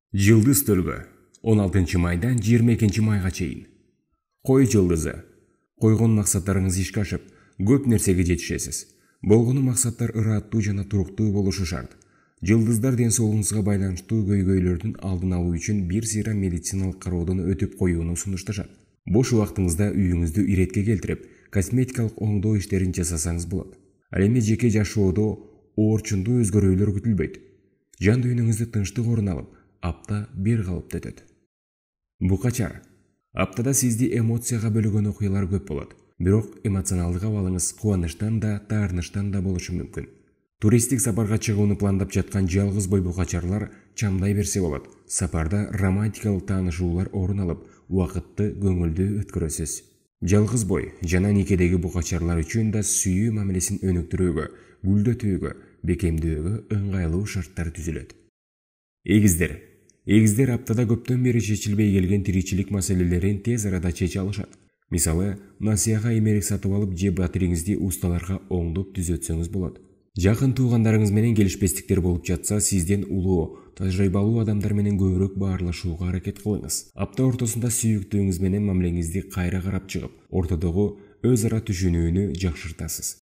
Жылдыз төлгө 16 майдан 22 майга чейин. Кой жылдызы. Койгон максаттарыңыз ишке ашып, көп нерсеге жетишесиз. Болгону максаттар ыраттуу жана туруктуу болушу шарт. Жылдыздар ден соолугуңузга байланыштуу көйгөйлөрдүн алдын алуу үчүн бир сыйра медициналык кароодон өтүп коюуну сунушташат. Бош убактыңызда үйүңүздү иретке келтирип, косметикалык оңдоо иштерин жасасаңыз болот. Ал эми жеке жашоодо оорчундуу өзгөрүүлөр күтүлбөйт. Жан дүйнөңүздө тынчтык орун алып, апта бир калыпта өтөт. Букачар. Аптада сизди эмоцияга бөлөгөн окуялар көп болот. Бирок эмоционалдык абалыңыз кубанычтан да, таарынычтан да болушу мүмкүн. Туристтик сапарга чыгууну пландап жаткан жалгыз бой букачарлар чамдай берсе болот. Сапарда романтикалык таанышуулар орун алып, убакытты көңүлдүү өткөрөсүз. Жалгыз бой жана никедеги букачарлар үчүн да сүйүү мамилесин өнүктүрүүгө, гүлдөтүүгө, бекемдөөгө ыңгайлуу шарттар түзүлөт. Эгиздер аптада көптөн бери чечилбей келген тиричилик маселелерин тез арада чече алышат. Мисалы, насыяга эмерек сатып алып же батириңизди усталарга оңдоп түзөтсөңүз болот. Жакын туугандарыңыз менен келишпестиктер болуп жатса, сизден улуу, тажрыйбалуу адамдар менен көбүрөөк баарлашууга аракет кылыңыз. Апта ортосунда сүйүктүүңүз менен мамилеңизди кайра карап чыгып, ортодогу өз ара түшүнүүнү жакшыртасыз.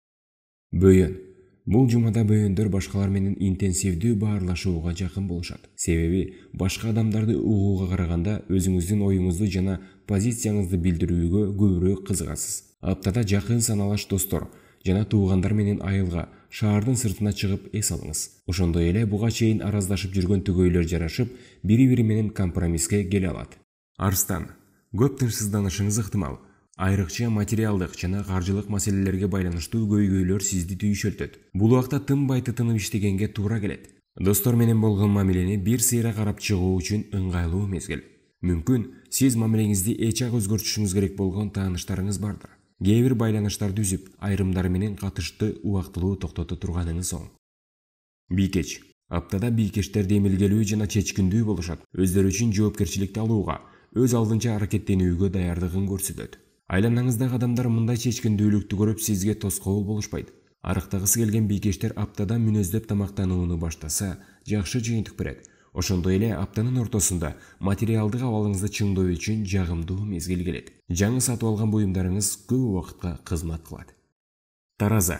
Бөйөн. Бул жумада бөйөндөр башкалар менен интенсивдүү баарлашууга жакын болушат. Себеби башка адамдарды угууга караганда өзүңүздүн оюңузду жана позицияңызды билдирүүгө көбүрөөк кызыгасыз. Аптада жакын саналаш достор жана туугандар менен айылга, шаардын сыртына чыгып эс алыңыз. Ошондой эле буга чейин араздашып жүргөн түгөйлөр жарашып, бири-бири менен компромисске келе алат. Арстан. Көп тынчсызданышыңыз ыктымал. Айрыкча материалдык жана каржылык маселелерге байланыштуу көйгөйлөр сизди түйшөлтөт. Бул убакта тынбай тытынып иштегенге туура келет. Достор менен болгон мамилени бир сыйра карап чыгуу үчүн ыңгайлуу мезгил. Мүмкүн сиз мамилеңизди эч өзгөртүшүңүз керек болгон тааныштарыңыз бардыр. Кээ бир байланыштарды үзүп, айрымдары менен катышты убактылуу токтото турганыңыз оң. Бийкеч. Аптада бийкештер демилгелүү жана чечкиндүү болушат. Өздөрү үчүн жоопкерчиликти алууга, өз алдынча аракеттенүүгө даярдыгын көрсөтөт. Айланаңыздагы адамдар мындай чечкиндүүлүктү көрүп сизге тоскоол болушпайт. Арыктагысы келген бийкештер аптада мүнөздөп тамактанууну баштаса, жакшы жыйынтык берет. Ошондой эле аптанын ортосунда материалдык абалыңызды чыңдоо үчүн жагымдуу мезгил келет. Жаңы сатып алган буюмдарыңыз көп убакытка кызмат кылат. Тараза.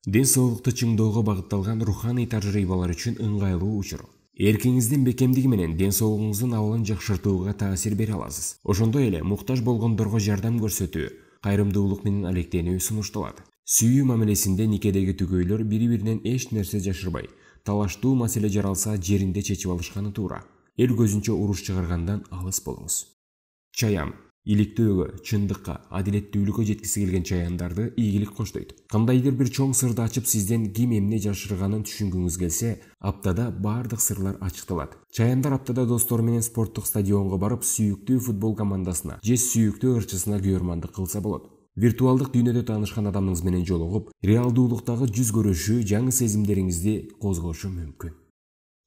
Ден соолукту чыңдоого багытталган руханий тажрыйбалар үчүн ыңгайлуу учур. Эркиңиздин бекемдиги менен ден соолугуңуздун абалын жакшыртууга таасир бере аласыз. Ошондой эле муктаж болгондорго жардам көрсөтүү, кайрымдуулук менен алектенүү сунушталат. Сүйүү мамилесинде никедеги түгөйлөр бири-биринен эч нерсе жашырбай, талаштуу маселе жаралса жеринде чечип алышканы туура. Эл көзүнчө уруш чыгаргандан алыс болуңуз. Чаян. Иликтөөгө, чындыкка, адилеттүүлүккө жеткиси келген чаяндарды ийгилик коштойт. Кандайдыр бир чоң сырды ачып сизден ким эмне жашырганын түшүнгүңүз келсе, аптада бардык сырлар ачыкталат. Чаяндар аптада достор менен спорттук стадионго барып, сүйүктүү футбол командасына же сүйүктүү ырчысына күйөрмандык кылса болот. Виртуалдык дүйнөдө таанышкан адамыңыз менен жолугуп, реалдуулуктагы жүз көрүшүү жаңы сезимдериңизди козгошу мүмкүн.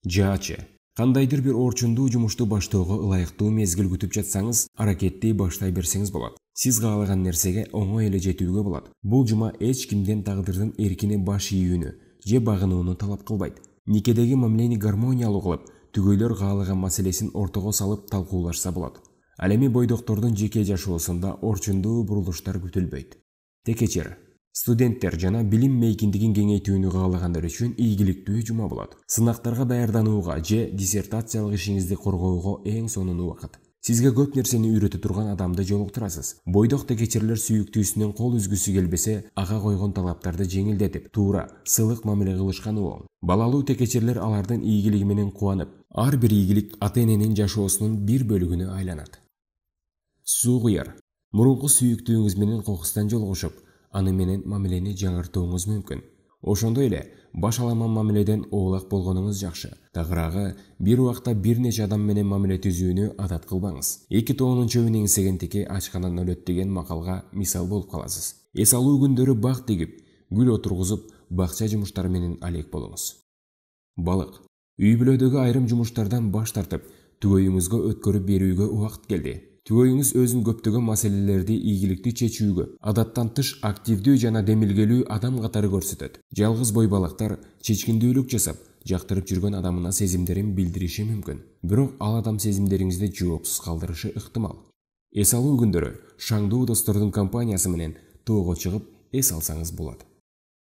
Жаачы. Кандайдыр бир орчундуу жумушту баштоого ылайыктуу мезгил күтүп жатсаңыз, аракетти баштай берсеңиз болот. Сиз каалаган нерсеге оңой эле жетүүгө болот. Бул жума эч кимден тагдырдын эркине баш ийүүнү же багынууну талап кылбайт. Никедеги мамилени гармониялуу кылып, түгөйлөр каалаган маселесин ортого салып талкуулашса болот. Ал эми бойдоктордун жеке жашоосунда орчундуу бурулуштар күтүлбөйт. Текечер. Студенттер жана билим мейкиндигин кеңейтүүнү каалагандар үчүн ийгиликтүү жума болот. Сынактарга даярданууга же диссертациялык ишиңизди коргоого эң сонун убакыт. Сизге көп нерсени үйрөтө турган адамды жолуктурасыз. Бойдок текечерлер сүйүктүүсүнөн кол үзгүсү келбесе, ага койгон талаптарды жеңилдетип, туура, сылык мамиле кылышканы оң. Балалуу текечерлер алардын ийгилиги менен кубанып, ар бир ийгилик ата-эненин жашоосунун бир бөлүгүнө айланат. Суу куяр. Мурунку сүйүктүүңүз менен кокустан жолугушуп, аны менен мамилени жаңыртууңуз мүмкүн. Ошондой эле баш аламан мамиледен оолак болгонуңуз жакшы. Тагыраагы, бир убакта бир нече адам менен мамиле түзүүнү адат кылбаңыз. Эки тоонун чөбүн эңсеген теке ачканан өлөт деген макалга мисал болуп каласыз. Эс алуу күндөрү бак тегип, гүл отургузуп, бакча жумуштары менен алек болуңуз. Балык. Үй бүлөдөгү айрым жумуштардан баш тартып, түгөйүңүзгө өткөрүп берүүгө убакыт келди. Түгөйүңүз өзүн көптөгөн маселелерди ийгиликтүү чечүүгө, адаттан тыш активдүү жана демилгелүү адам катары көрсөтөт. Жалгыз бой балыктар чечкиндүүлүк жасап, жактырып жүргөн адамына сезимдерин билдириши мүмкүн. Бирок ал адам сезимдериңизди жоопсуз калтырышы ыктымал. Эс алуу күндөрү шаңдуу достордун компаниясы менен тоого чыгып эс алсаңыз болот.